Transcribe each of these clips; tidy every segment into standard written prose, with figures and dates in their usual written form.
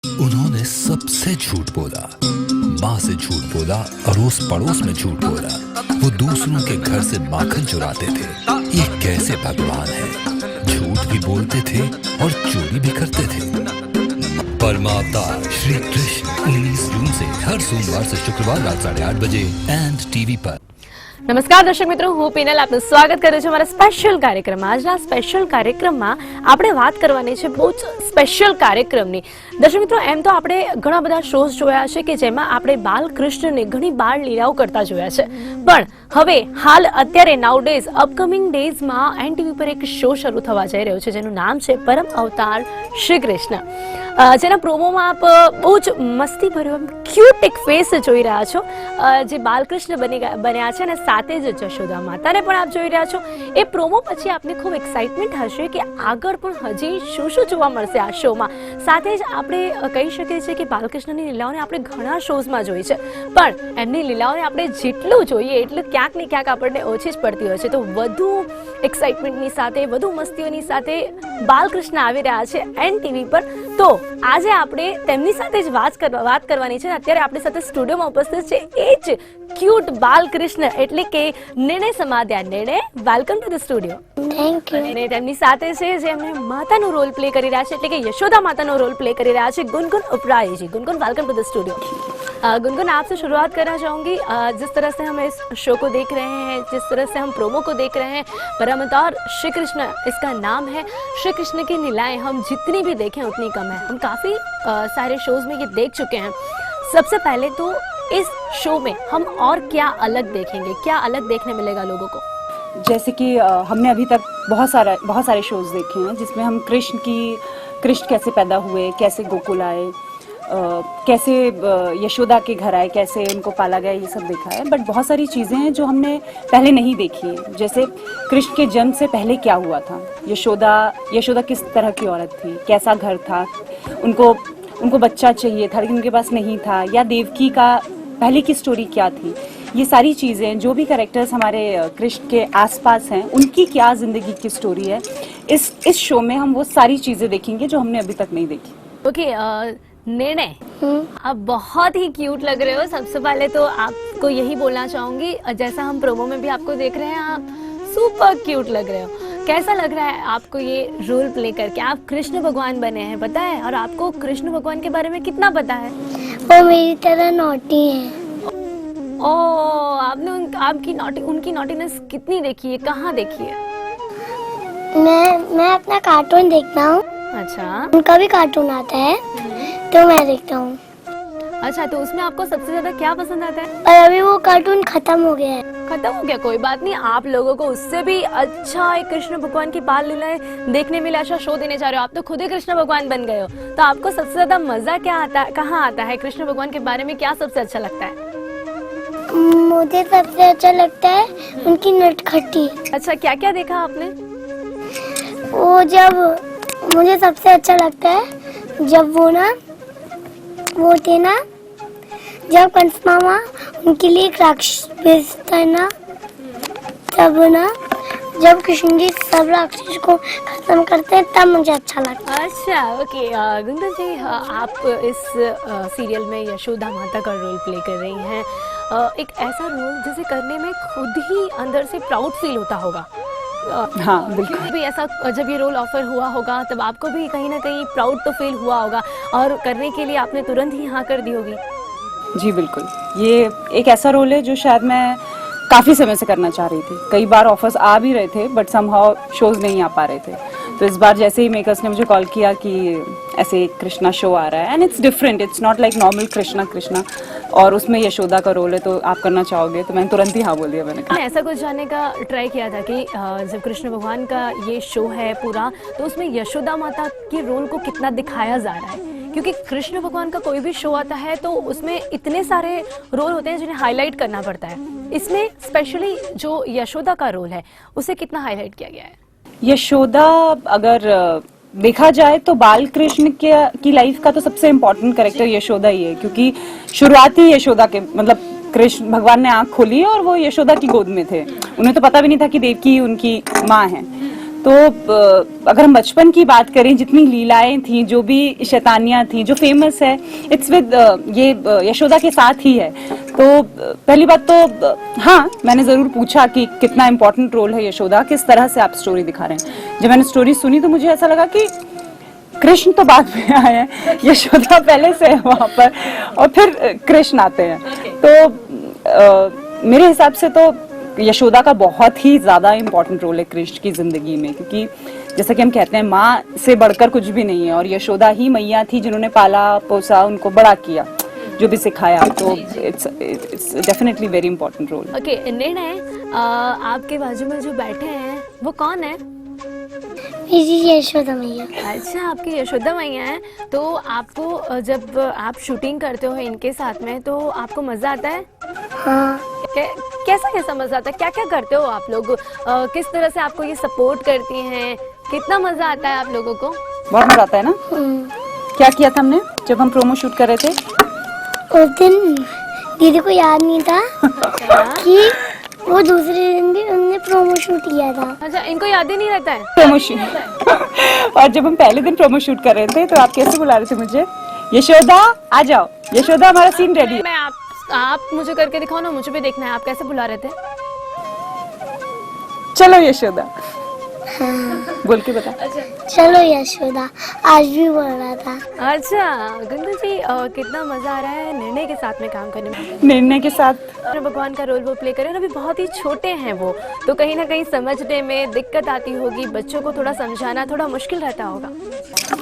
उन्होंने सबसे झूठ बोला, माँ से झूठ बोला, अड़ोस पड़ोस में झूठ बोला। वो दूसरों के घर से माखन चुराते थे। ये कैसे भगवान है? झूठ भी बोलते थे और चोरी भी करते थे। परमावतार श्री कृष्ण 19 जून से हर सोमवार से शुक्रवार रात 8:30 बजे एंड टीवी पर। નમસ્કાર દર્શક મિત્રો, હું પીનલ આપનું સ્વાગત કરું છું મારા સ્પેશિયલ કાર્યક્રમમાં। આજના સ્પેશિયલ કાર્યક્રમમાં આપણે વાત કરવાની છે બહુ જ સ્પેશિયલ કાર્યક્રમની। દર્શક મિત્રો, એમ તો આપણે ઘણા બધા શોઝ જોયા છે કે જેમાં આપણે બાલકૃષ્ણને ઘણી બાળ લીલાઓ કરતા જોયા છે, પણ હવે હાલ અત્યારે નાઉડેઝ અપકમિંગ ડેઝમાં એનટીવી પર એક શો શરૂ થવા જઈ રહ્યો છે જેનું નામ છે પરમ અવતાર શ્રી કૃષ્ણ, જેના પ્રોમોમાં આપ બહુ જ મસ્તી ભર્યો ક્યુટ એક ફેસ જોઈ રહ્યા છો, જે બાલકૃષ્ણ બન્યા છે અને સાથે જ જશોદા માતાને પણ આપ જોઈ રહ્યા છો। એ પ્રોમો પછી આપને ખૂબ એક્સાઇટમેન્ટ હશે કે આગળ પણ હજી શું શું જોવા મળશે આ શોમાં। સાથે જ આપણે કહી શકીએ છીએ કે બાલકૃષ્ણની લીલાઓને આપણે ઘણા શોઝમાં જોઈ છે, પણ એમની લીલાઓને આપણે જેટલું જોઈએ એટલું ક્યાંક ને ક્યાંક આપણને ઓછી જ પડતી હોય છે। તો વધુ એક્સાઇટમેન્ટની સાથે, વધુ મસ્તીઓની સાથે બાલકૃષ્ણ આવી રહ્યા છે એનટીવી પર। તો આજે આપણે તેમની સાથે જ વાત કરવાની છે। અત્યારે આપણી સાથે સ્ટુડિયોમાં ઉપસ્થિત છે એ જ ક્યુટ બાલકૃષ્ણ એટલે કે નિર્ણય સમાધ્યા। નિર્ણય, welcome to the studio. Thank you. અને તેમની સાથે છે જેમણે માતાનો રોલ પ્લે કરી રહ્યા છે, એટલે કે यशोदा माता नो रोल प्ले कर रहा है Gungun Uprai ji. Gungun, welcome to the studio. Gungun, आपसे शुरुआत करना चाहूंगी। जिस तरह से हम इस शो को देख रहे हैं, जिस तरह से हम प्रोमो को देख रहे हैं, परम अवतार श्री कृष्ण इसका नाम है। श्री कृष्ण की लीलाएं हम जितनी भी देखें उतनी कम है। हम काफ़ी सारे शोज में ये देख चुके हैं। सबसे पहले तो इस शो में हम और क्या अलग देखेंगे, क्या अलग देखने मिलेगा लोगों को? जैसे कि हमने अभी तक बहुत सारे शोज देखे हैं जिसमें हम कृष्ण कैसे पैदा हुए, कैसे गोकुल आए, कैसे यशोदा के घर आए, कैसे इनको पाला गया, ये सब देखा है। बट बहुत सारी चीज़ें हैं जो हमने पहले नहीं देखी है। जैसे कृष्ण के जन्म से पहले क्या हुआ था, यशोदा किस तरह की औरत थी, कैसा घर था, उनको बच्चा चाहिए था लेकिन उनके पास नहीं था, या देवकी का पहले की स्टोरी क्या थी। ये सारी चीज़ें, जो भी कैरेक्टर्स हमारे कृष्ण के आसपास हैं, उनकी क्या ज़िंदगी की स्टोरी है, इस शो में हम वो सारी चीज़ें देखेंगे जो हमने अभी तक नहीं देखी। ओके, निर्णय, आप बहुत ही क्यूट लग रहे हो। सबसे पहले तो आपको यही बोलना चाहूंगी, जैसा हम प्रोमो में भी आपको देख रहे हैं, आप सुपर क्यूट लग रहे हो। कैसा लग रहा है आपको ये रोल प्ले करके? आप कृष्ण भगवान बने हैं, पता है? और आपको कृष्ण भगवान के बारे में कितना पता है? वो मेरी तरह नॉटी है। ओह, आपने उनकी नॉटीनेस कितनी देखी है, कहाँ देखी है? मैं अपना कार्टून देखता हूँ। अच्छा, उनका भी कार्टून आता है तो मैं देखता हूँ। अच्छा, तो उसमें आपको सबसे ज्यादा क्या पसंद आता है? पर अभी वो कार्टून खत्म हो गया है। खत्म हो गया, कोई बात नहीं। आप लोगों को उससे भी अच्छा एक कृष्ण भगवान की बाल लीलाएं देखने मिले, अच्छा शो देने जा रहे हो। आप तो खुद ही कृष्ण भगवान बन गए हो, तो आपको सबसे ज्यादा मजा क्या आता है, कहाँ आता है? कृष्ण भगवान के बारे में क्या सबसे अच्छा लगता है? मुझे सबसे अच्छा लगता है उनकी नटखटी। अच्छा, क्या क्या देखा आपने? मुझे सबसे अच्छा लगता है जब वो थे ना, जब कंस मामा उनके लिए एक राक्षस भेजता है ना, तब ना जब कृष्ण जी सब राक्षस को खत्म करते हैं तब मुझे अच्छा लगता है। अच्छा, ओके। गुंजन जी, आप इस सीरियल में यशोदा माता का रोल प्ले कर रही हैं। एक ऐसा रोल जिसे करने में खुद ही अंदर से प्राउड फील होता होगा। हाँ, बिल्कुल। भी ऐसा, जब ये रोल ऑफर हुआ होगा तब आपको भी कहीं ना कहीं प्राउड तो फील हुआ होगा, और करने के लिए आपने तुरंत ही हाँ कर दी होगी। जी बिल्कुल, ये एक ऐसा रोल है जो शायद मैं काफ़ी समय से करना चाह रही थी। कई बार ऑफर्स आ भी रहे थे बट समहाउ शोज नहीं आ पा रहे थे। तो इस बार जैसे ही मेकर्स ने मुझे कॉल किया कि ऐसे कृष्णा शो आ रहा है and it's different, it's not like normal Krishna, और उसमें यशोदा का रोल है, तो आप करना चाहोगे? तो मैंने तुरंत ही हाँ बोल दिया। मैंने ऐसा कुछ जानने का ट्राई किया था कि जब कृष्ण भगवान का ये शो है पूरा, तो उसमें यशोदा माता के रोल को कितना दिखाया जा रहा है? क्योंकि कृष्ण भगवान का कोई भी शो आता है तो उसमें इतने सारे रोल होते हैं जिन्हें हाईलाइट करना पड़ता है। इसमें स्पेशली जो यशोदा का रोल है उसे कितना हाईलाइट किया गया है? यशोदा अगर देखा जाए तो बाल कृष्ण की लाइफ का तो सबसे इम्पोर्टेंट कैरेक्टर यशोदा ही है, क्योंकि शुरुआत ही यशोदा के, मतलब कृष्ण भगवान ने आंख खोली और वो यशोदा की गोद में थे। उन्हें तो पता भी नहीं था कि देवकी उनकी माँ है। तो अगर हम बचपन की बात करें, जितनी लीलाएं थी, जो भी शैतानियां थी, जो फेमस है, इट्स विद ये यशोदा के साथ ही है। तो पहली बात तो हाँ, मैंने जरूर पूछा कि कितना इम्पोर्टेंट रोल है यशोदा, किस तरह से आप स्टोरी दिखा रहे हैं। जब मैंने स्टोरी सुनी तो मुझे ऐसा लगा कि कृष्ण तो बाद में आए हैं, यशोदा पहले से है वहां पर, और फिर कृष्ण आते हैं। तो मेरे हिसाब से तो यशोदा का बहुत ही ज्यादा इम्पोर्टेंट रोल है कृष्ण की जिंदगी में, क्योंकि जैसा कि हम कहते हैं माँ से बढ़कर कुछ भी नहीं है, और यशोदा ही मैया थी जिन्होंने पाला पोसा, उनको बड़ा किया, जो भी सिखाया। तो it's definitely very important role. Okay, निर्णय, आपके बाजू में जो बैठे हैं वो कौन है? जी यशोदा मैया। अच्छा, आपकी यशोदा मैया है। तो आपको जब आप शूटिंग करते हो इनके साथ में तो आपको मजा आता है? हाँ। कैसा कैसा मजा आता है? क्या क्या करते हो आप लोग? किस तरह से आपको ये सपोर्ट करती हैं? कितना मजा आता है आप लोगों को? बहुत मजा आता है ना। क्या किया था हमने जब हम प्रोमो शूट कर रहे थे? उस दिन दीदी को याद नहीं था कि वो दूसरे दिन भी उन्होंने प्रोमो शूट किया था। अच्छा, इनको याद ही नहीं रहता है प्रोमो शूट। और जब हम पहले दिन प्रोमो शूट कर रहे थे तो आप कैसे बुला रहे थे मुझे, यशोदा आ जाओ, यशोदा हमारा सीन रेडी है। मैं आप मुझे करके दिखाओ ना, मुझे भी देखना है आप कैसे बुला रहे थे। चलो यशोदा, बोल के बता। चलो यशोदा, आज भी बोल रहा था। अच्छा गंगा जी, कितना मजा आ रहा है निर्णय के साथ में काम करने में? निर्णय के साथ भगवान का रोल वो प्ले करें, अभी बहुत ही छोटे हैं वो, तो कहीं ना कहीं समझने में दिक्कत आती होगी, बच्चों को थोड़ा समझाना थोड़ा मुश्किल रहता होगा।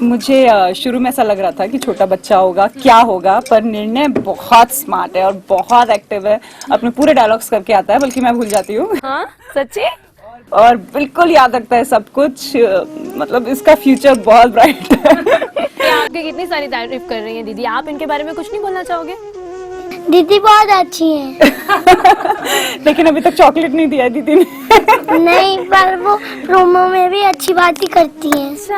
मुझे शुरू में ऐसा लग रहा था कि छोटा बच्चा होगा, क्या होगा, पर निर्णय बहुत स्मार्ट है और बहुत एक्टिव है, अपने पूरे डायलॉग्स करके आता है, बल्कि मैं भूल जाती हूँ। हाँ सच्ची? और बिल्कुल याद रखता है सब कुछ, मतलब इसका फ्यूचर बहुत ब्राइट है। ये आपकी कितनी सारी तारीफ कर रही हैं दीदी, आप इनके बारे में कुछ नहीं बोलना चाहोगे? दीदी बहुत अच्छी है। लेकिन अभी तक चॉकलेट नहीं दिया है दीदी ने। नहीं, पर वो प्रोमो में भी अच्छी बातें करती हैं। अच्छा,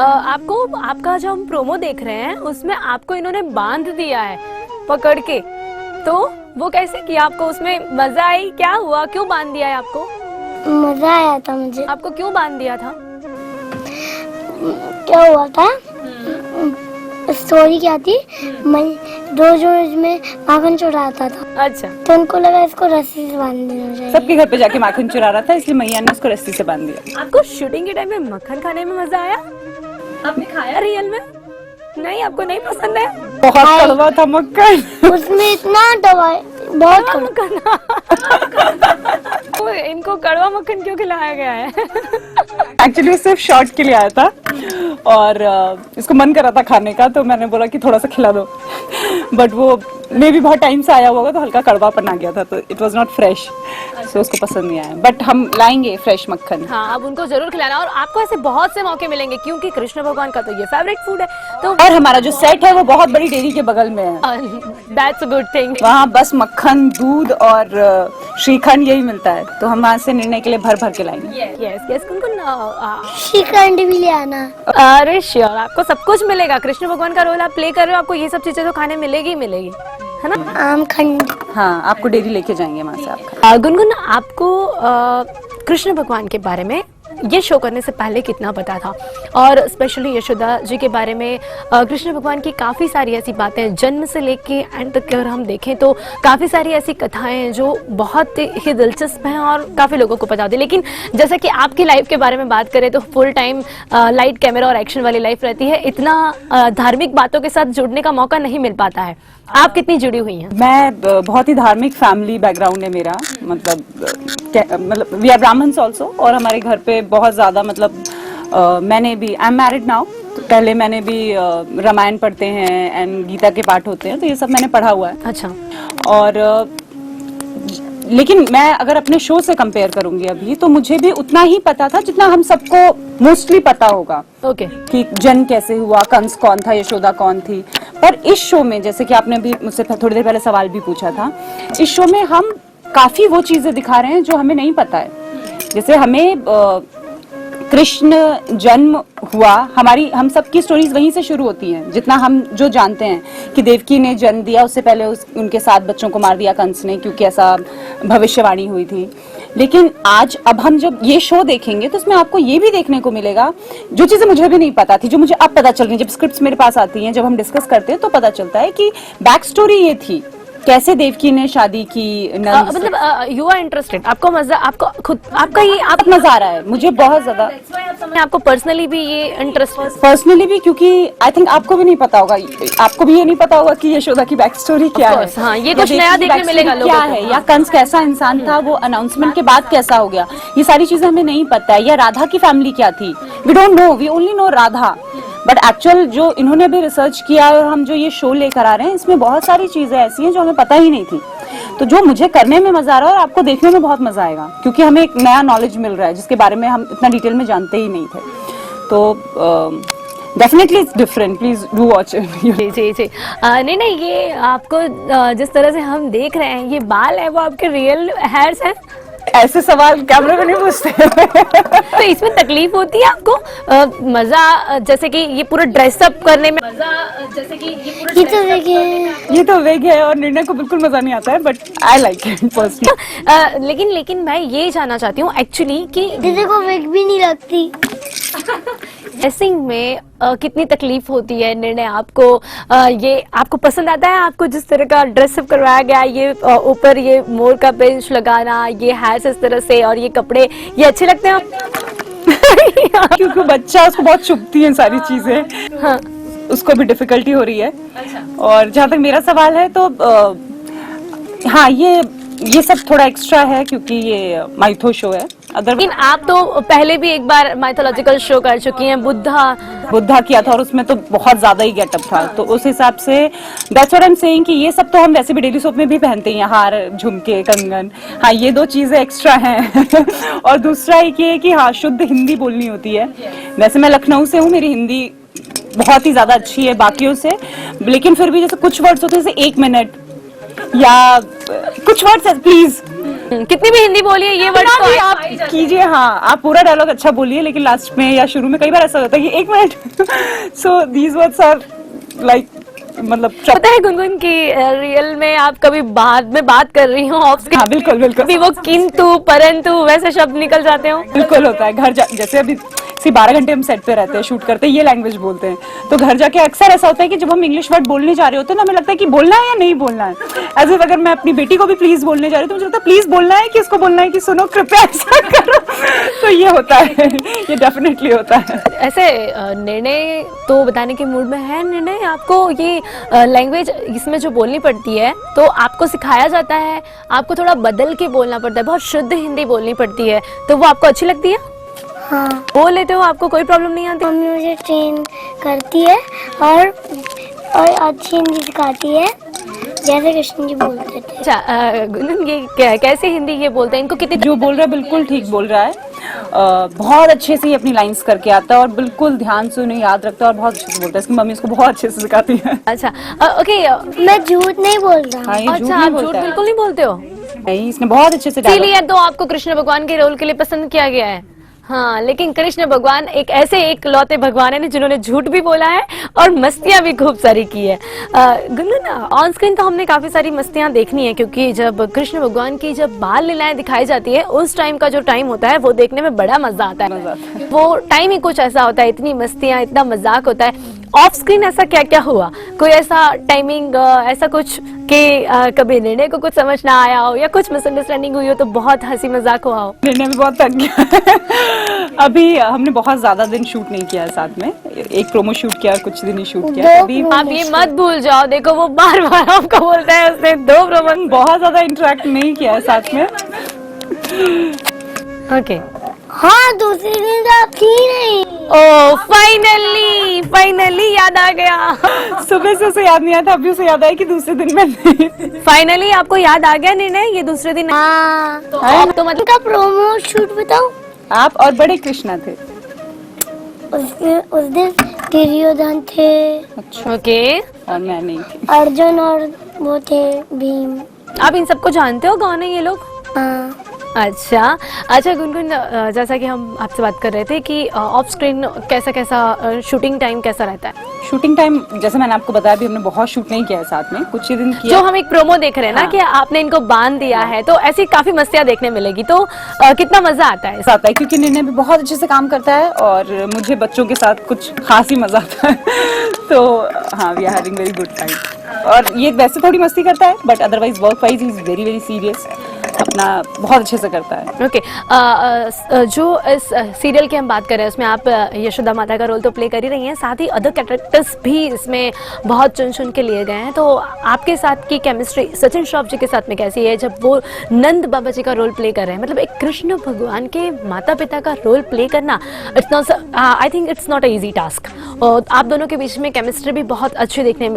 आपको आपका जो हम प्रोमो देख रहे हैं उसमें आपको इन्होंने बांध दिया है पकड़ के, तो वो कैसे किया? आपको उसमें मजा आई? क्या हुआ, क्यों बांध दिया है आपको? मजा आया था मुझे। आपको क्यों बांध दिया था? क्या हुआ था, स्टोरी क्या थी, मैं रोज रोज में माखन चुराता था। अच्छा, तो उनको लगा इसको रस्सी से बांध देना चाहिए। सबके घर पे जाके माखन चुरा रहा था, इसलिए मैया ने उसको रस्सी से बांध दिया। आपको शूटिंग के टाइम में मक्खन खाने में मजा आया? आपने खाया रियल में? नहीं, आपको नहीं पसंद है? बहुत कड़वा था मक्खन। उसमें इतना दवाई, बहुत मक्खन। इनको कड़वा मक्खन क्यों खिलाया गया है? एक्चुअली सिर्फ शॉर्ट के लिए आया था और इसको मन कर रहा था खाने का, तो मैंने बोला कि थोड़ा सा खिला दो, बट वो मे भी बहुत टाइम से आया होगा तो हल्का कड़वापन आ गया था, तो इट वाज नॉट फ्रेश, सो उसको पसंद नहीं आया। बट हम लाएंगे फ्रेश मक्खन। हाँ, अब उनको जरूर खिलाना, और आपको ऐसे बहुत से मौके मिलेंगे क्योंकि कृष्ण भगवान का तो ये फेवरेट फूड है। तो और हमारा जो सेट है वो बहुत बड़ी डेयरी के बगल में है। That's a good thing. वहाँ बस मक्खन, दूध और श्रीखंड यही मिलता है, तो हम वहाँ से निर्णय के लिए भर भर के लाएंगे। यस यस, श्रीखंड भी ले आना। अरे श्योर, आपको सब कुछ मिलेगा। कृष्ण भगवान का रोल आप प्ले कर रहे हो, आपको ये सब चीजें तो खाने मिलेगी ही मिलेगी, है ना? आम खंड। हाँ, आपको डेयरी लेके जाएंगे वहाँ से आप। गुनगुन, आपको कृष्ण भगवान के बारे में ये शो करने से पहले कितना पता था, और स्पेशली यशोदा जी के बारे में? कृष्ण भगवान की काफ़ी सारी ऐसी बातें जन्म से लेके एंड तक अगर हम देखें तो काफ़ी सारी ऐसी कथाएं हैं जो बहुत ही दिलचस्प हैं और काफ़ी लोगों को पता होती है। लेकिन जैसा कि आपकी लाइफ के बारे में बात करें तो फुल टाइम लाइट, कैमरा और एक्शन वाली लाइफ रहती है, इतना धार्मिक बातों के साथ जुड़ने का मौका नहीं मिल पाता है। आप कितनी जुड़ी हुई हैं? मैं बहुत ही धार्मिक फैमिली बैकग्राउंड है मेरा, मतलब वी आर ब्राह्मण्स ऑल्सो, और हमारे घर पे बहुत ज़्यादा मैंने भी, आई एम मैरिड नाउ, तो पहले मैंने भी रामायण पढ़ते हैं एंड गीता के पाठ होते हैं, तो ये सब मैंने पढ़ा हुआ है। अच्छा। और लेकिन मैं अगर अपने शो से कंपेयर करूंगी अभी, तो मुझे भी उतना ही पता था जितना हम सबको मोस्टली पता होगा। ओके। कि जन्म कैसे हुआ, कंस कौन था, यशोदा कौन थी। पर इस शो में, जैसे कि आपने भी मुझसे थोड़ी देर पहले सवाल भी पूछा था, इस शो में हम काफी वो चीजें दिखा रहे हैं जो हमें नहीं पता है। जैसे हमें कृष्ण जन्म हुआ, हम सबकी स्टोरीज वहीं से शुरू होती हैं, जितना हम जो जानते हैं कि देवकी ने जन्म दिया, उससे पहले उनके 7 बच्चों को मार दिया कंस ने, क्योंकि ऐसा भविष्यवाणी हुई थी। लेकिन आज अब हम जब ये शो देखेंगे तो उसमें आपको ये भी देखने को मिलेगा जो चीजें मुझे भी नहीं पता थी, जो मुझे अब पता चल रही है। जब स्क्रिप्ट्स मेरे पास आती हैं, जब हम डिस्कस करते हैं तो पता चलता है कि बैक स्टोरी ये थी, कैसे देवकी ने शादी की नंद से। मतलब यू आर इंटरेस्टेड, आपको मजा, आपको खुद आपका ये आप मजा आ रहा है मुझे बहुत ज्यादा, आपको पर्सनली भी ये इंटरेस्ट है? पर्सनली भी, क्योंकि आई थिंक आपको भी नहीं पता होगा, आपको भी ये नहीं पता होगा कि यशोदा की बैक स्टोरी क्या है। हाँ, ये या कुछ नया देवकी की देखने back मिलेगा story लोगों क्या को। है, या कंस कैसा इंसान था, वो अनाउंसमेंट के बाद कैसा हो गया, ये सारी चीजें हमें नहीं पता है। या राधा की फैमिली क्या थी, we don't know, we only know Radha. But actual जो इन्होंने भी रिसर्च किया और हम जो ये शो लेकर आ रहे हैं, इसमें बहुत सारी चीजें ऐसी हैं जो हमें पता ही नहीं थी। तो जो मुझे करने में मजा आ रहा है और आपको देखने में बहुत मजा आएगा, क्योंकि हमें एक नया नॉलेज मिल रहा है जिसके बारे में हम इतना डिटेल में जानते ही नहीं थे। तो definitely it's different, please do watch it. जी जी जी। नहीं, ये आपको जिस तरह से हम देख रहे हैं, ये बाल है वो आपके रियल हेयर्स हैं? ऐसे सवाल कैमरे में नहीं पूछते। तो इसमें तकलीफ होती है आपको? मजा जैसे कि ये पूरा ड्रेसअप करने में मजा, जैसे कि ये पूरा ये तो देखिए, ये तो वेग है और निर्णय को बिल्कुल मजा नहीं आता है, but I like it personally. लेकिन मैं ये जानना चाहती हूँ एक्चुअली कि दीदी को विग भी नहीं लगती। ड्रेसिंग में कितनी तकलीफ होती है? निर्णय आपको ये आपको पसंद आता है? आपको जिस तरह का ड्रेसअप करवाया गया, ये ऊपर ये मोर का प्रिंट लगाना, ये हेयर्स इस तरह से, और ये कपड़े, ये अच्छे लगते हैं आपको? क्योंकि बच्चा, उसको बहुत चुभती है सारी चीजें। हाँ, उसको भी डिफिकल्टी हो रही है। और जहाँ तक मेरा सवाल है तो हाँ, ये सब थोड़ा एक्स्ट्रा है क्योंकि ये माइथो शो है। लेकिन आप तो पहले भी एक बार माइथोलॉजिकल शो कर चुकी हैं, बुद्धा किया था, और उसमें तो बहुत ज्यादा ही गेटअप था। तो उस हिसाब से that's what I am saying कि ये सब तो हम वैसे भी डेली सोप में भी पहनते हैं, हार, झुमके, कंगन। हाँ, ये 2 चीजें एक्स्ट्रा हैं। और दूसरा एक ये है कि हाँ, शुद्ध हिंदी बोलनी होती है। वैसे मैं लखनऊ से हूँ, मेरी हिंदी बहुत ही ज्यादा अच्छी है बाकियों से, लेकिन फिर भी जैसे कुछ वर्ड्स होते हैं, जैसे 1 मिनट या कुछ वर्ड्स, प्लीज कितनी भी हिंदी बोलिए, ये वर्ड तो आप कीजिए। हाँ, आप पूरा डायलॉग अच्छा बोलिए, लेकिन लास्ट में या शुरू में कई बार ऐसा होता है कि 1 minute. So these words are like, मतलब पता है गुनगुन की रियल में आप कभी बाद में बात कर रही हो ऑफ स्क्रीन, हाँ, बिल्कुल बिल्कुल, कभी वो किंतु परंतु वैसे शब्द निकल जाते हो? बिल्कुल होता है। घर जैसे अभी 12 घंटे हम सेट पे रहते हैं, शूट करते हैं, ये लैंग्वेज बोलते हैं, तो घर जाके अक्सर ऐसा होता है कि जब हम इंग्लिश वर्ड बोलने जा रहे होते हैं ना, हमें लगता है कि बोलना है या नहीं बोलना है। एज इफ अगर मैं अपनी बेटी को भी प्लीज बोलने जा रही हूँ तो मुझे लगता है प्लीज बोलना है कि उसको बोलना है कि सुनो कृपया ऐसा करो। तो ये होता है, ये डेफिनेटली होता है। ऐसे निर्णय तो बताने के मूड में है। निर्णय, आपको ये लैंग्वेज इसमें जो बोलनी पड़ती है, तो आपको सिखाया जाता है, आपको थोड़ा बदल के बोलना पड़ता है, बहुत शुद्ध हिंदी बोलनी पड़ती है, तो वो आपको अच्छी लगती है? हाँ, बोल लेते हो, आपको कोई प्रॉब्लम नहीं आती? मम्मी मुझे ट्रेन करती है और अच्छी हिंदी सिखाती है, जैसे कृष्ण जी बोलते थे। अच्छा, गुनगुन ये कैसे हिंदी ये बोलते हैं? इनको कितनी जो बोल रहा है बिल्कुल ठीक बोल रहा है। बहुत अच्छे से ये अपनी लाइंस करके आता है और बिल्कुल ध्यान से उन्हें याद रखता है और बहुत अच्छे से बोलता है। इसकी मम्मी इसको बहुत अच्छे से सिखाती है। अच्छा, ओके। मैं झूठ नहीं बोल रहा। हाँ, ये झूठ अच्छा, नहीं आप झूठ बोलता है। बिल्कुल नहीं बोलते हो? नहीं, इसने बहुत अच्छे से डायलॉग, इसीलिए तो आपको कृष्ण भगवान के रोल के लिए पसंद किया गया है। हाँ, लेकिन कृष्ण भगवान एक ऐसे एक लौते भगवान है जिन्होंने झूठ भी बोला है और मस्तियां भी खूब सारी की है। गुनगुन, ऑन स्क्रीन तो हमने काफी सारी मस्तियां देखनी है, क्योंकि जब कृष्ण भगवान की जब बाल लीलाएं दिखाई जाती है, उस टाइम का जो टाइम होता है वो देखने में बड़ा मजा आता है। वो टाइम ही कुछ ऐसा होता है, इतनी मस्तियां, इतना मजाक होता है। ऑफ स्क्रीन ऐसा क्या क्या हुआ? कोई ऐसा टाइमिंग, ऐसा कुछ कि कभी निर्णय को कुछ समझ ना आया हो या कुछ मिसअंडरस्टैंडिंग हुई हो तो बहुत हंसी मजाक हुआ हो? निर्णय भी बहुत थक गया। अभी हमने बहुत ज्यादा दिन शूट नहीं किया है साथ में, एक प्रोमो शूट किया, कुछ दिन ही शूट किया। अभी आप ये मत भूल जाओ, देखो वो बार बार आपको बोलता है उसने 2 प्रोमो, बहुत ज्यादा इंटरेक्ट नहीं किया है साथ में। ओके। हाँ, दूसरी दिन तो आप थी नहीं। ओ, फाइनली याद आ गया। सुबह से उसे याद नहीं आया था, अभी उसे याद आया कि दूसरे दिन में फाइनली आपको याद आ गया निर्णय, ये दूसरे दिन। हाँ, तो अब तो मतलब उनका प्रोमो शूट बताओ। आप और बड़े कृष्णा थे। उस दिन दुर्योधन थे, ओके, और मैं नहीं थी। अर्जुन और वो थे भीम। आप इन सबको जानते हो कौन है ये लोग? हाँ, अच्छा अच्छा गुनगुन, जैसा कि हम आपसे बात कर रहे थे कि ऑफ स्क्रीन कैसा कैसा शूटिंग टाइम कैसा रहता है? शूटिंग टाइम जैसे मैंने आपको बताया, अभी हमने बहुत शूट नहीं किया है साथ में, कुछ ही दिन किया। जो हम एक प्रोमो देख रहे हैं ना हाँ। कि आपने इनको बांध दिया है, तो ऐसी काफी मस्तियां देखने मिलेगी, तो कितना मजा आता है? ऐसा आता है क्योंकि निर्णय भी बहुत अच्छे से काम करता है और मुझे बच्चों के साथ कुछ खास ही मजा आता है। तो हाँ, we are having very good time. और ये वैसे थोड़ी मस्ती करता है, but otherwise work wise is very very serious, अपना बहुत अच्छे से करता है। ओके, जो इस सीरियल की हम बात कर रहे हैं उसमें आप यशोदा माता का रोल तो प्ले कर ही रही हैं, साथ ही अदर कैरेक्टर्स भी इसमें बहुत चुन चुन के लिए गए हैं, तो आपके साथ की केमिस्ट्री सचिन श्रॉफ जी के साथ में कैसी है जब वो नंद बाबा जी का रोल प्ले कर रहे हैं? मतलब एक कृष्ण भगवान के माता पिता का रोल प्ले करना, it's not, I think it's not a easy task. और आप दोनों के बीच में केमिस्ट्री भी बहुत अच्छी देखने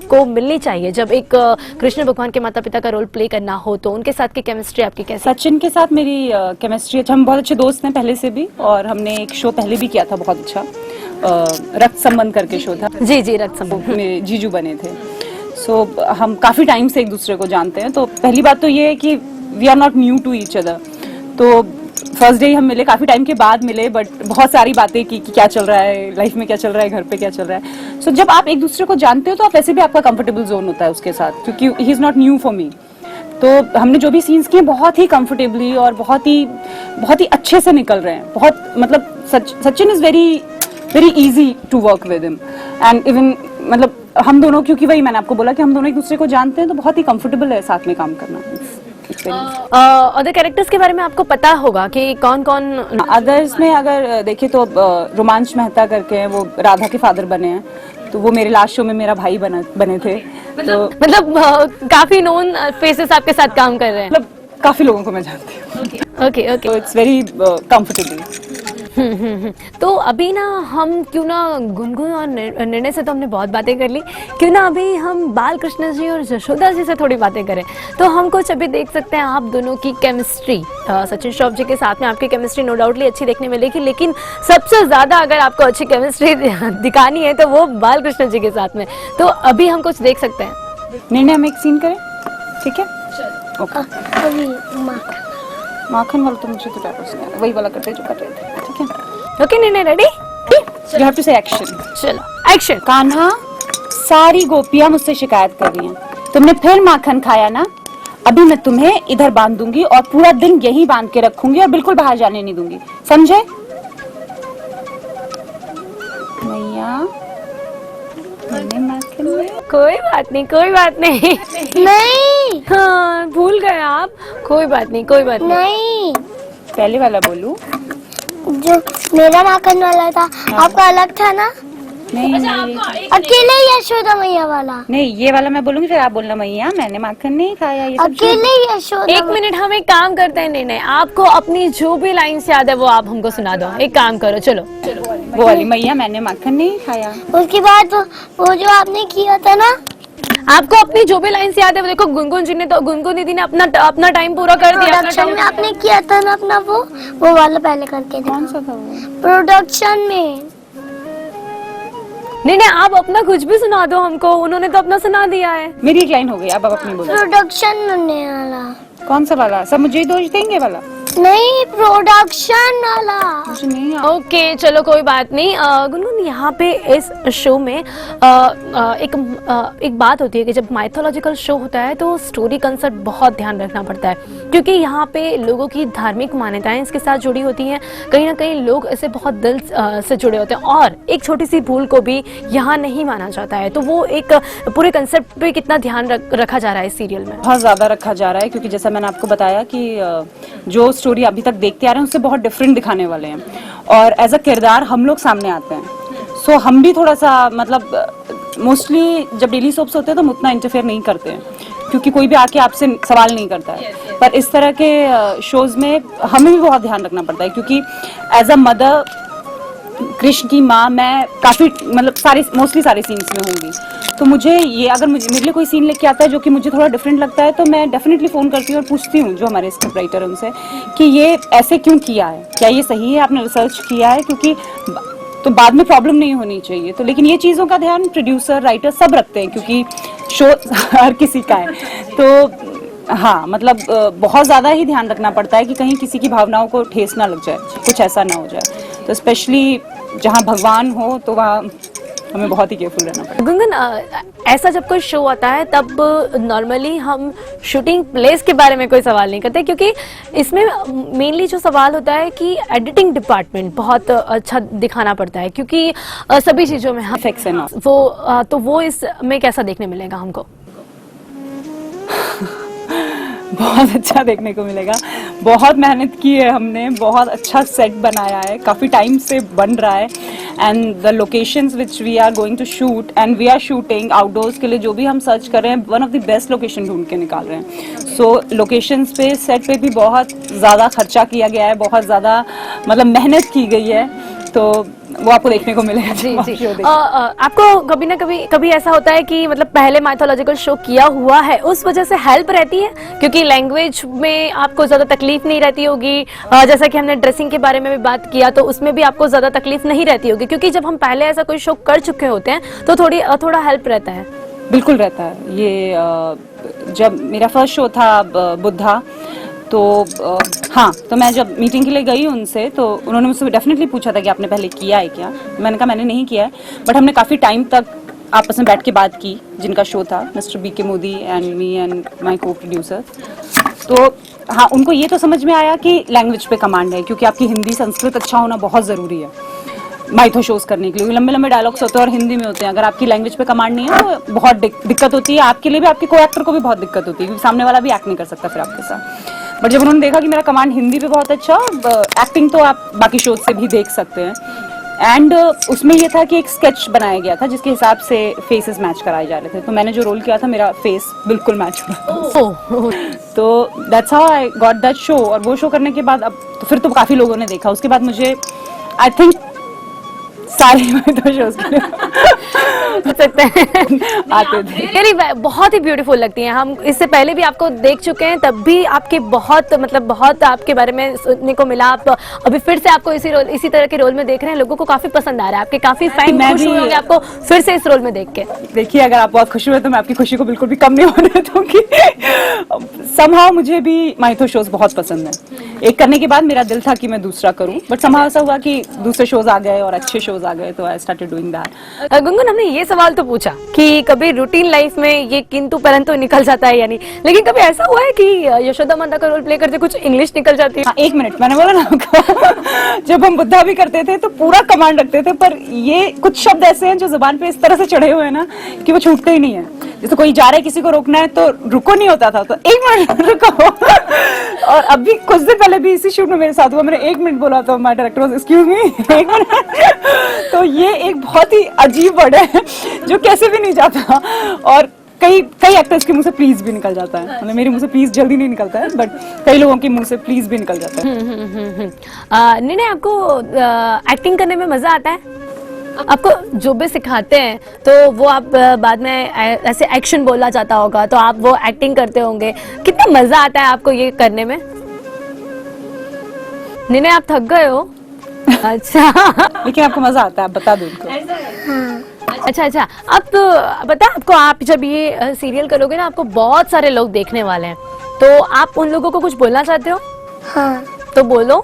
को मिलनी चाहिए। जब एक कृष्ण भगवान के माता पिता का रोल प्ले करना हो तो उनके साथ की केमिस्ट्री आपकी कैसी? सचिन के साथ मेरी केमिस्ट्री अच्छा, हम बहुत अच्छे दोस्त हैं पहले से भी, और हमने एक शो पहले भी किया था बहुत अच्छा, रक्त संबंध करके शो था। जी जी, रक्त संबंध मेरे जीजू बने थे। सो हम काफी टाइम से एक दूसरे को जानते हैं। तो पहली बात तो ये है कि we are not new to each other. तो फर्स्ट डे हम मिले, काफी टाइम के बाद मिले, बट बहुत सारी बातें की कि क्या चल रहा है लाइफ में, क्या चल रहा है घर पे, क्या चल रहा है। सो जब आप एक दूसरे को जानते हो तो आप वैसे भी आपका कंफर्टेबल जोन होता है उसके साथ, क्योंकि he is not new for me. तो हमने जो भी सीन्स किए बहुत ही कंफर्टेबली और बहुत ही अच्छे से निकल रहे हैं। बहुत मतलब Sachin is very very easy to work with him, and even मतलब हम दोनों, क्योंकि वही मैंने आपको बोला कि हम दोनों एक दूसरे को जानते हैं, तो बहुत ही कंफर्टेबल है साथ में काम करना। अदर कैरेक्टर्स के बारे में आपको पता होगा कि कौन कौन? अदर्स में अगर देखें तो रोमांच मेहता करके हैं, वो राधा के फादर बने हैं, तो वो मेरे लास्ट शो में मेरा भाई बने थे। तो मतलब काफी नोन फेसेस आपके साथ काम कर रहे हैं? मतलब काफी लोगों को मैं जानती हूँ। ओके ओके, तो इट्स वेरी कंफर्टेबल। तो अभी ना हम क्यों ना गुनगुन और निर्णय से तो हमने बहुत बातें कर ली, क्यों ना अभी हम बाल कृष्ण जी और यशोदा जी से थोड़ी बातें करें। तो हम कुछ अभी देख सकते हैं आप दोनों की केमिस्ट्री। सचिन श्रॉफ जी के साथ में आपकी केमिस्ट्री नो डाउटली अच्छी देखने मिलेगी, लेकिन सबसे ज्यादा अगर आपको अच्छी केमिस्ट्री दिखानी है तो वो बाल कृष्ण जी के साथ में। तो अभी हम कुछ देख सकते हैं। निर्णय हम एक सीन करें, ठीक है? ओके। अभी माखन वाला तो मुझे तो क्या पसंद है, वही वाला करते जो कर रहे थे, ठीक है? ओके निर्णय, रेडी? यू हैव टू से एक्शन। चलो एक्शन। कान्हा, सारी गोपियां मुझसे शिकायत कर रही हैं, तुमने फिर माखन खाया ना? अभी मैं तुम्हें इधर बांध दूंगी और पूरा दिन यही बांध के रखूंगी और बिल्कुल बाहर जाने नहीं दूंगी, समझे? मैया, मैंने माखन में कोई बात नहीं, कोई बात नहीं। नहीं हाँ, भूल गए आप, कोई बात नहीं, कोई बात नहीं। नहीं, पहले वाला बोलूं? जो मेरा माखन वाला था आपका अलग था ना? नहीं नहीं, अकेले यशोदा मैया वाला। नहीं ये वाला मैं बोलूंगी, फिर आप बोलना मैया मैंने माखन नहीं खाया, ये सब अकेले यशोदा। एक मिनट, हम एक काम करते हैं निर्णय, आपको अपनी जो भी लाइन्स याद है वो आप हमको सुना दो। एक काम करो, चलो वो वाली, मैया मैंने माखन नहीं खाया। उसके बाद वो जो आपने किया था ना, आपको अपनी जो भी लाइन्स याद है वो देखो, गुनगुन जी ने तो, गुनगुन दीदी ने अपना टाइम पूरा कर दिया। प्रोडक्शन में आपने किया था ना अपना, वो वाला पहले करके दे। कौन सा था वो? प्रोडक्शन में। नहीं आप अपना कुछ भी सुना दो हमको, उन्होंने तो अपना सुना दिया है। मेरी एक लाइन हो गई, अब आप अपनी बोलो। प्रोडक्शन में वाला। कौन सा वाला? सब मुझे ही दोष देंगे वाला? नहीं, प्रोडक्शन वाला। मुझे नहीं ओके चलो कोई बात नहीं। गुनगुन, यहाँ पे इस शो में एक बात होती है कि जब माइथोलॉजिकल शो होता है तो स्टोरी कंसेप्ट बहुत ध्यान रखना पड़ता है, क्योंकि यहाँ पे लोगों की धार्मिक मान्यताएं इसके साथ जुड़ी होती हैं। कहीं ना कहीं लोग इससे बहुत दिल से जुड़े होते हैं और एक छोटी सी भूल को भी यहाँ नहीं माना जाता है। तो वो एक पूरे कंसेप्ट पे कितना ध्यान रखा जा रहा है इस सीरियल में? बहुत ज्यादा रखा जा रहा है, क्योंकि जैसा मैंने आपको बताया कि जो स्टोरी अभी तक देखते आ रहे हैं उससे बहुत डिफरेंट दिखाने वाले हैं, और एज अ किरदार हम लोग सामने आते हैं। सो हम भी थोड़ा सा मतलब मोस्टली जब डेली सोप्स होते हैं तो हम उतना इंटरफेयर नहीं करते हैं, क्योंकि कोई भी आके आपसे सवाल नहीं करता है। पर इस तरह के शोज में हमें भी बहुत ध्यान रखना पड़ता है, क्योंकि एज अ मदर, कृष्ण की माँ, मैं काफी मतलब मोस्टली सारे सीन्स में होंगी। तो मुझे ये, अगर मेरे लिए कोई सीन लेके आता है जो कि मुझे थोड़ा डिफरेंट लगता है, तो मैं डेफिनेटली फोन करती हूँ और पूछती हूँ जो हमारे स्क्रिप्ट राइटर उनसे कि ये ऐसे क्यों किया है, क्या ये सही है, आपने रिसर्च किया है, क्योंकि तो बाद में प्रॉब्लम नहीं होनी चाहिए। तो लेकिन ये चीज़ों का ध्यान प्रोड्यूसर, राइटर सब रखते हैं, क्योंकि शो हर किसी का है। तो हाँ मतलब बहुत ज़्यादा ही ध्यान रखना पड़ता है कि कहीं किसी की भावनाओं को ठेस ना लग जाए, कुछ ऐसा ना हो जाए। तो स्पेशली जहाँ भगवान हो तो वहाँ हमें बहुत ही केयरफुल रहना पड़ता है। गुनगुन, ऐसा जब कोई शो आता है तब नॉर्मली हम शूटिंग प्लेस के बारे में कोई सवाल नहीं करते, क्योंकि इसमें मेनली जो सवाल होता है कि एडिटिंग डिपार्टमेंट बहुत अच्छा दिखाना पड़ता है, क्योंकि सभी चीज़ों में हम Effects and all. तो वो इसमें कैसा देखने मिलेगा हमको? बहुत अच्छा देखने को मिलेगा। बहुत मेहनत की है हमने, बहुत अच्छा सेट बनाया है, काफ़ी टाइम से बन रहा है। And the locations which we are going to shoot and we are shooting outdoors के लिए जो भी हम सर्च कर रहे हैं, one of the best location ढूंढ के निकाल रहे हैं। सो लोकेशंस पे, सेट पे भी बहुत ज़्यादा खर्चा किया गया है, बहुत ज़्यादा मतलब मेहनत की गई है, तो वो आपको देखने को मिलेगा। जी जी। आपको कभी ना कभी ऐसा होता है कि मतलब पहले माइथोलॉजिकल शो किया हुआ है, उस वजह से हेल्प रहती है, क्योंकि लैंग्वेज में आपको ज्यादा तकलीफ नहीं रहती होगी, जैसा कि हमने ड्रेसिंग के बारे में भी बात किया, तो उसमें भी आपको ज्यादा तकलीफ नहीं रहती होगी, क्योंकि जब हम पहले ऐसा कोई शो कर चुके होते हैं तो थोड़ा हेल्प रहता है। बिल्कुल रहता है ये। जब मेरा फर्स्ट शो था बुद्धा, तो हाँ, तो मैं जब मीटिंग के लिए गई उनसे, तो उन्होंने मुझसे डेफिनेटली पूछा था कि आपने पहले किया है क्या। मैंने कहा मैंने नहीं किया है, बट हमने काफ़ी टाइम तक आपस में बैठ के बात की। जिनका शो था mister BK Modi and me and my को प्रोड्यूसर, तो हाँ, उनको ये तो समझ में आया कि लैंग्वेज पे कमांड है, क्योंकि आपकी हिंदी संस्कृत अच्छा होना बहुत ज़रूरी है माइथो शोज करने के लिए। लंबे लंबे डायलॉग्स होते हैं और हिंदी में होते हैं, अगर आपकी लैंग्वेज पे कमांड नहीं है तो बहुत दिक्कत होती है आपके लिए भी, आपके को एक्टर को भी बहुत दिक्कत होती है, क्योंकि सामने वाला भी एक्ट नहीं कर सकता फिर आपके साथ। बट जब उन्होंने देखा कि मेरा कमांड हिंदी पे बहुत अच्छा, एक्टिंग तो आप बाकी शोज से भी देख सकते हैं, एंड उसमें ये था कि एक स्केच बनाया गया था जिसके हिसाब से फेसेस मैच कराए जा रहे थे, तो मैंने जो रोल किया था मेरा फेस बिल्कुल मैच हो रहा था। तो that's how I got that show. और वो शो करने के बाद अब तो फिर तो काफ़ी लोगों ने देखा, उसके बाद मुझे आई थिंक सारे तो शोज सकते हैं आते थे। मेरी बहुत ही ब्यूटीफुल लगती हैं। हम इससे पहले भी आपको देख चुके हैं, तब भी आपके बहुत आपके बारे में सुनने को मिला। आप अभी फिर से आपको इसी तरह के रोल में देख रहे हैं, लोगों को काफी पसंद आ रहा है, आपके काफी फैन खुश हुए होंगे आपको फिर से इस रोल में देख के। देखिए, अगर आप बहुत खुश हुए तो मैं आपकी खुशी को बिल्कुल भी कम नहीं होने दूंगी। समहाउ मुझे भी माइथो शोज बहुत पसंद है। एक करने के बाद मेरा दिल था कि मैं दूसरा करूं, बट समहाउ ऐसा हुआ कि दूसरे शोज आ गए और अच्छे शोज आ गए, तो I started doing that. Gungun, हमने ये सवाल तो पूछा कि कभी रूटीन लाइफ में ये किंतु परंतु निकल जाता है या नहीं, लेकिन कभी ऐसा हुआ है कि यशोदा माता का रोल प्ले करते कुछ इंग्लिश निकल जाती है? हाँ, 1 मिनट, मैंने बोला ना आपको जब हम बुद्धा भी करते थे तो पूरा कमांड रखते थे, पर ये कुछ शब्द ऐसे हैं जो जुबान पे इस तरह से चढ़े हुए हैं ना कि वो छूटते ही नहीं है। जैसे कोई जा रहा है, किसी को रोकना है तो रुको नहीं होता था, तो 1 मिनट रुको। और अभी कुछ दिन पहले भी इसी शूट में मेरे साथ हुआ, मैंने 1 मिनट बोला तो my director was excuse me 1 minute. तो ये एक बहुत ही अजीब वर्ड है जो कैसे भी नहीं जाता, और कई एक्टर्स के मुंह से प्लीज भी निकल जाता है। मतलब मेरे मुंह से प्लीज जल्दी नहीं निकलता है, बट कई लोगों के मुंह से प्लीज भी निकल जाता है। नहीं, आपको एक्टिंग करने में मजा आता है? आपको जो भी सिखाते हैं तो वो आप बाद में ऐसे एक्शन बोलना चाहता होगा तो आप वो एक्टिंग करते होंगे, कितना मजा आता है आपको ये करने में? नहीं, आप थक गए हो? अच्छा। लेकिन आपको मजा आता है, आप बता दो उनको। अच्छा, अब बता, आपको आप जब ये सीरियल करोगे ना, आपको बहुत सारे लोग देखने वाले हैं, तो आप उन लोगों को कुछ बोलना चाहते हो? हाँ, तो बोलो।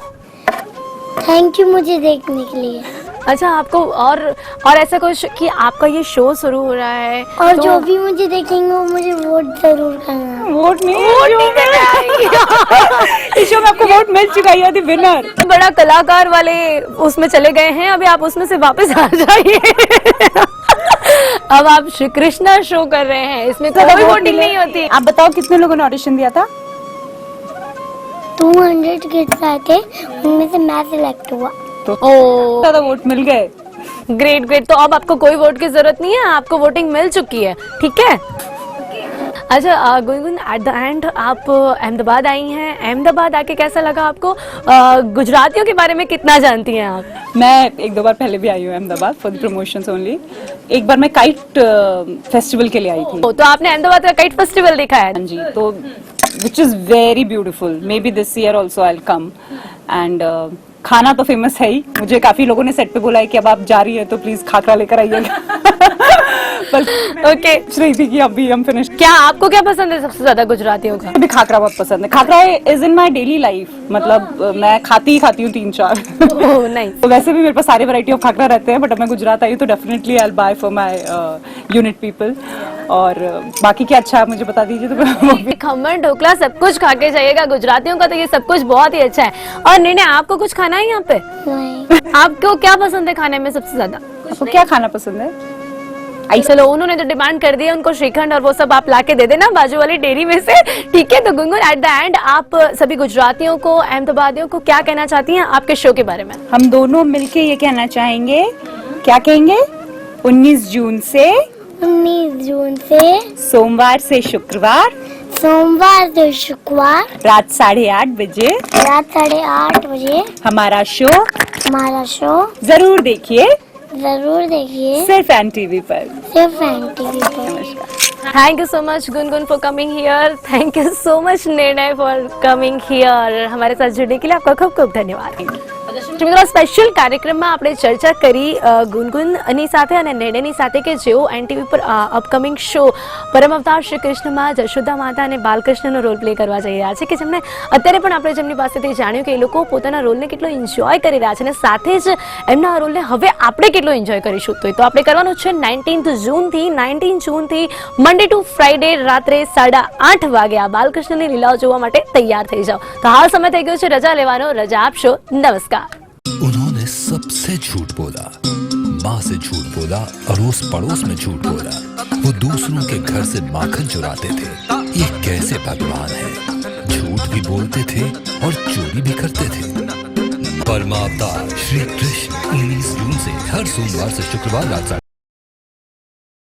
थैंक यू मुझे देखने के लिए। अच्छा, आपको और ऐसा कुछ कि आपका ये शो शुरू हो रहा है और तो जो भी मुझे देखेंगे वो मुझे वोट जरूर करना है। वोट नहीं इस शो में आपको वोट मिल चुका है, द विनर। बड़ा कलाकार वाले उसमें चले गए हैं, अभी आप उसमें से वापस आ जाइए। अब आप श्री कृष्णा शो कर रहे हैं, इसमें कोई वोटिंग नहीं होती। आप बताओ कितने लोगों ने ऑडिशन दिया था? 200 किड्स आए थे, उनमें से मैं सिलेक्ट हुआ। तो ओ, ज्यादा वोट मिल गए। ग्रेट। तो अब आपको कोई वोट की जरूरत नहीं है, आपको वोटिंग मिल चुकी है, ठीक है? अच्छा गुनगुन, एट द एंड आप अहमदाबाद आई हैं, अहमदाबाद आके कैसा लगा आपको? गुजरातियों के बारे में कितना जानती हैं आप? मैं 1-2 बार पहले भी आई हूँ Ahmedabad for the promotions only. एक बार मैं काइट फेस्टिवल के लिए आई थी। तो आपने अहमदाबाद का काइट फेस्टिवल देखा है? हाँ जी, तो which is very beautiful. May be this year also I will come. And खाना तो फेमस है ही। मुझे काफी लोगों ने सेट पे बोला है कि अब आप जा रही है तो प्लीज खाकरा लेकर आइएगा। ओके, सोच रही थी कि अभी हम फिनिश। क्या आपको क्या पसंद है सबसे ज्यादा गुजरातियों का? अभी खाकरा बहुत पसंद है। Khakra is in my daily life, मतलब मैं खाती ही हूँ 3-4। Oh nice. तो वैसे भी मेरे पास सारे वैरायटी ऑफ खाकरा रहते हैं, बट अब मैं गुजरात आई हूँ तो definitely I buy for my unit people. और बाकी क्या अच्छा है मुझे बता दीजिए तो मैं वो भी। खमन ढोकला सब कुछ खा के जाइएगा, गुजरातियों का तो ये सब कुछ बहुत ही अच्छा है। और निर्णय, आपको कुछ खाना है यहाँ पे? नहीं, आपको क्या पसंद है खाने में सबसे ज्यादा? आपको क्या खाना पसंद है? चलो, उन्होंने तो डिमांड कर दिया, उनको श्रीखंड और वो सब आप लाके दे देना बाजू वाली डेयरी में से, ठीक है? तो गुनगुन, एट द एंड आप सभी गुजरातियों को, अहमदाबादियों को क्या कहना चाहती हैं आपके शो के बारे में? हम दोनों मिलके ये कहना चाहेंगे, क्या कहेंगे? 19 जून से 19 जून से सोमवार से शुक्रवार सोमवार से शुक्रवार रात 8:30 बजे रात 8:30 बजे हमारा शो हमारा शो जरूर देखिए, जरूर देखिए, सिर्फ NTV पर। सिर्फ NTV पर। Thank you so much Gungun for coming here. Thank you so much निर्णय फॉर कमिंग हियर। हमारे साथ जुड़ने के लिए आपका खूब खूब धन्यवाद। મિત્રો, સ્પેશિયલ કાર્યક્રમમાં આપણે ચર્ચા કરી ગુનગુનની સાથે અને નિર્ણયની સાથે કે જેઓ NTV પર અપકમિંગ શો પરમ અવતાર શ્રી કૃષ્ણમાં જશોદા માતા અને બાલકૃષ્ણનો રોલ પ્લે કરવા જઈ રહ્યા છે, કે જેમને અત્યારે પણ આપણે જેમની પાસેથી જાણ્યું કે એ લોકો પોતાના રોલને કેટલો એન્જોય કરી રહ્યા છે અને સાથે જ એમના રોલને હવે આપણે કેટલો એન્જોય કરીશું. તો આપણે કરવાનું છે 19 જૂનથી મંડે ટુ ફ્રાઈડે રાત્રે 8:30 વાગે આ બાલકૃષ્ણની લીલાઓ જોવા માટે તૈયાર થઈ જાઓ. તો હાલ સમય થઈ ગયો છે રજા લેવાનો. રજા આપશો. નમસ્કાર. उन्होंने सबसे झूठ बोला, माँ से झूठ बोला, अड़ोस पड़ोस में झूठ बोला, वो दूसरों के घर से माखन चुराते थे. ये कैसे भगवान है? झूठ भी बोलते थे और चोरी भी करते थे. परमावतार श्री कृष्ण 19 जून से हर सोमवार से शुक्रवार रात